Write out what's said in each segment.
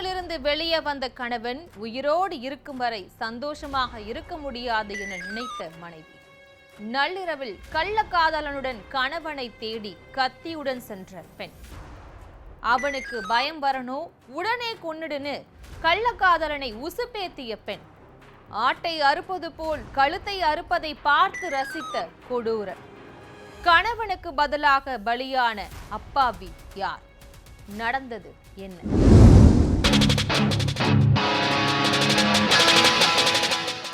சிறையிலிருந்து வெளியே வந்த கணவன் உயிரோடு இருக்கும் வரை சந்தோஷமாக இருக்க முடியாது என நினைத்த மனைவி நள்ளிரவில் கள்ளக்காதலனுடன் கணவனை தேடி கத்தியுடன் சென்ற பெண். அவனுக்கு பயம் வரணும், உடனே கொன்னுடுன்னு கள்ளக்காதலனை உசுப்பேத்திய பெண். ஆட்டை அறுப்பது போல் கழுத்தை அறுப்பதை பார்த்து ரசித்த கொடூரன். கணவனுக்கு பதிலாக பலியான அப்பாவி யார்? நடந்தது என்ன?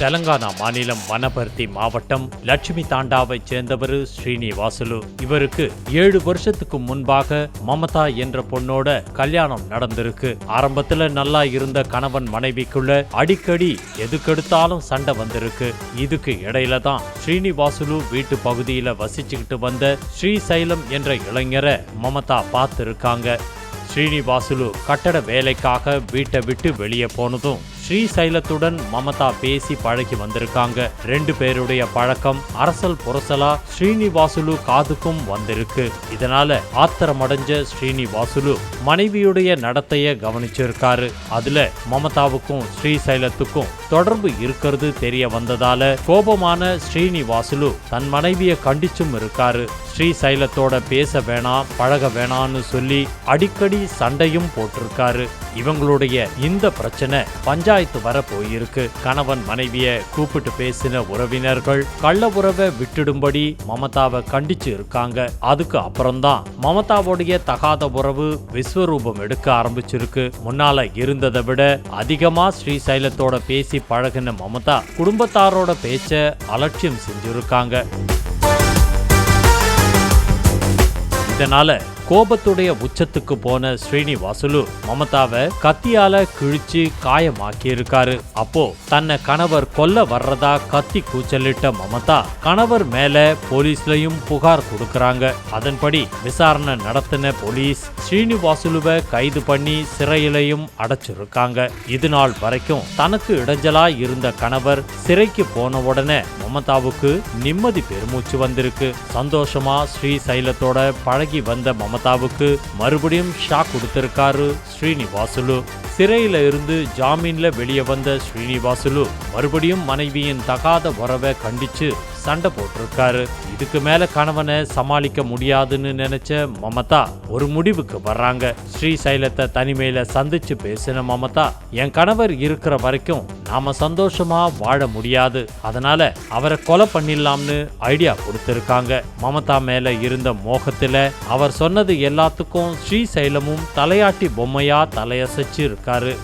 தெலங்கானா மாநிலம் வனபர்த்தி மாவட்டம் லட்சுமி தாண்டாவைச் சேர்ந்தவர் ஸ்ரீனிவாசுலு. இவருக்கு 7 வருஷத்துக்கு முன்பாக மமதா என்ற பொண்ணோட கல்யாணம் நடந்திருக்கு. ஆரம்பத்துல நல்லா இருந்த கணவன் மனைவிக்குள்ள அடிக்கடி எதுக்கெடுத்தாலும் சண்டை வந்திருக்கு. இதுக்கு இடையில தான் ஸ்ரீனிவாசுலு வீட்டு பகுதியில வசிச்சுக்கிட்டு வந்த ஸ்ரீசைலம் என்ற இளைஞரை மமதா பார்த்திருக்காங்க. ஸ்ரீனிவாசுலு கட்டட வேலைக்காக வீட்டை விட்டு வெளியே போனதும் ஸ்ரீசைலத்துடன் மமதா பேசி பழகி வந்திருக்காங்க. 2 பேருடைய பழக்கம் அரசல் புரசலா ஸ்ரீனிவாசுலு காதுக்கும் வந்திருக்கு. இதனால ஆத்திரமடைஞ்ச ஸ்ரீனிவாசுலு மனைவியுடைய நடத்தைய கவனிச்சிருக்காரு. அதுல மமதாவுக்கும் ஸ்ரீசைலத்துக்கும் தொடர்பு இருக்கிறது தெரிய வந்ததால கோபமான ஸ்ரீனிவாசுலு தன் மனைவிய கண்டிச்சும் இருக்காரு. ஸ்ரீசைலத்தோட பேச வேணாம், பழக வேணான்னு சொல்லி அடிக்கடி சண்டையும் போட்டிருக்காரு. இவங்களுடைய இந்த பிரச்சனை பஞ்சாயத்து வர போயிருக்கு. கணவன் மனைவிய கூப்பிட்டு பேசின உறவினர்கள் கள்ள உறவை விட்டுடும்படி மமதாவை கண்டிச்சு இருக்காங்க. அதுக்கு அப்புறம்தான் மமதாவுடைய தகாத உறவு விஸ்வரூபம் எடுக்க ஆரம்பிச்சிருக்கு. முன்னால இருந்ததை விட அதிகமா ஸ்ரீசைலத்தோட பேசி பழகின மமதா குடும்பத்தாரோட பேச்ச அலட்சியம் செஞ்சிருக்காங்க. இதனால கோபத்துடைய உச்சத்துக்கு போன ஸ்ரீனிவாசுலு மமதாவை கத்தியால கிழிச்சு காயமாக்கி இருக்காரு. அப்போ தன்னை கணவர் கொல்ல வர்றதா கத்தி கூச்சலிட்ட மமதா கணவர் மேல போலீஸ்லயும் புகார் கொடுக்கறாங்க. அதன்படி விசாரணை நடத்தின போலீஸ் ஸ்ரீனிவாசுலுவை கைது பண்ணி சிறையிலையும் அடைச்சிருக்காங்க. இது நாள் வரைக்கும் தனக்கு இடைஞ்சலா இருந்த கணவர் சிறைக்கு போன உடனே மமதாவுக்கு நிம்மதி பெருமூச்சு வந்திருக்கு. சந்தோஷமா ஸ்ரீசைலத்தோட பழகி வந்த மமதாவுக்கு மறுபடியும் ஷாக் கொடுத்திருக்காரு ஸ்ரீனிவாசுலு. சிறையில இருந்து ஜாமீன்ல வெளியே வந்த ஸ்ரீனிவாசுலு மறுபடியும் மனைவியின் தகாத உறவை கண்டிச்சு சண்டை போட்டிருக்காரு. இதுக்கு மேல கணவனை சமாளிக்க முடியாதுன்னு நினைச்ச மமதா ஒரு முடிவுக்கு வர்றாங்க. ஸ்ரீசைலத்தை தனிமையில சந்திச்சு பேசின மமதா, என் கணவர் இருக்கிற வரைக்கும் நாம சந்தோஷமா வாழ முடியாது, அதனால அவரை கொலை பண்ணிடலாம்னு ஐடியா கொடுத்திருக்காங்க. மமதா மேல இருந்த மோகத்துல அவர் சொன்னது எல்லாத்துக்கும் ஸ்ரீசைலமும் தலையாட்டி பொம்மையா தலையசைச்சு இருக்காரு.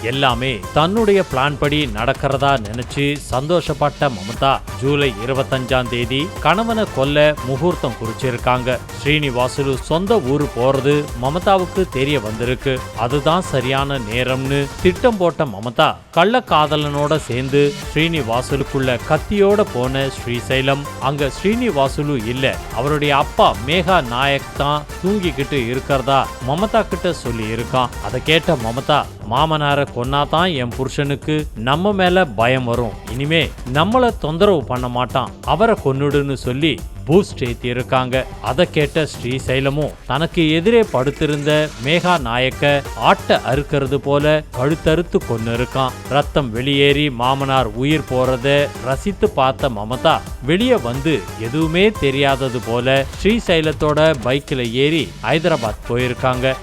எல்லாமே தன்னுடைய பிளான் படி நடக்கிறதா நினைச்சு சந்தோஷப்பட்ட மமதா ஜூலை 25ஆம் தேதி கணவனை கொல்ல முகூர்த்தம் குறிச்சிருக்காங்க. ஸ்ரீனிவாசுலு சொந்த ஊரு போறது மமதாவுக்கு தெரிய வந்திருக்கு. அதுதான் சரியான நேரம்னு திட்டம் போட்ட மமதா கள்ளக்காதலனோட சேர்ந்து ஸ்ரீனிவாசுலுக்குள்ள கத்தியோட போன ஸ்ரீசைலம் அங்க ஸ்ரீனிவாசுலு இல்ல, அவருடைய அப்பா மேகா நாயக் தான் தூங்கிக்கிட்டு இருக்கிறதா மமதா கிட்ட சொல்லி இருக்கான். அதை கேட்ட மமதா, மாமனார கொன்னாதான் என் புருஷனுக்கு நம்ம மேல பயம் வரும், இனிமே நம்மள தொந்தரவு பண்ண மாட்டான், அவரை கொன்னுடுன்னு சொல்லி பூஸ்ட் ஏத்தி இருக்காங்க. அதை கேட்ட ஸ்ரீசைலமும் தனக்கு எதிரே படுத்திருந்த மேகா நாயக்க ஆட்ட அறுக்கிறது போல கழுத்தறுத்து கொன்னு இருக்கான். ரத்தம் வெளியேறி மாமனார் உயிர் போறத ரசித்து பார்த்த மமதா வெளியே வந்து எதுவுமே தெரியாதது போல ஸ்ரீசைலத்தோட பைக்கில் ஏறி ஹைதராபாத் போயிருக்காங்க.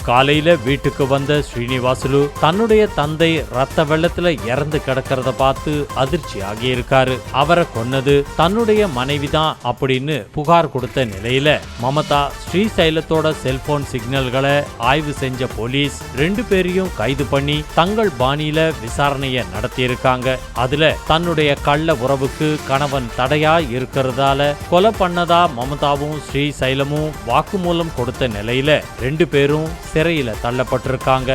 காலையில வீட்டுக்கு வந்த ஸ்ரீனிவாசுலு தன்னுடைய தந்தை ரத்த வெள்ளத்துல இறந்து கிடக்கிறத பார்த்து அதிர்ச்சி ஆகியிருக்காரு. அவரை கொன்னது தன்னுடைய மனைவிதான் அப்படின்னு புகார் கொடுத்த நிலையில மமதா ஸ்ரீசைலத்தோட செல்போன் சிக்னல்களை ஆய்வு செஞ்ச போலீஸ் 2 பேரையும் கைது பண்ணி தங்கள் பாணியில விசாரணைய நடத்தியிருக்காங்க. அதுல தன்னுடைய கள்ள உறவுக்கு கணவன் தடையா இருக்கிறதால கொலை பண்ணதா மமதாவும் ஸ்ரீசைலமும் வாக்குமூலம் கொடுத்த நிலையில 2 பேரும் சிறையில தள்ளப்பட்டிருக்காங்க.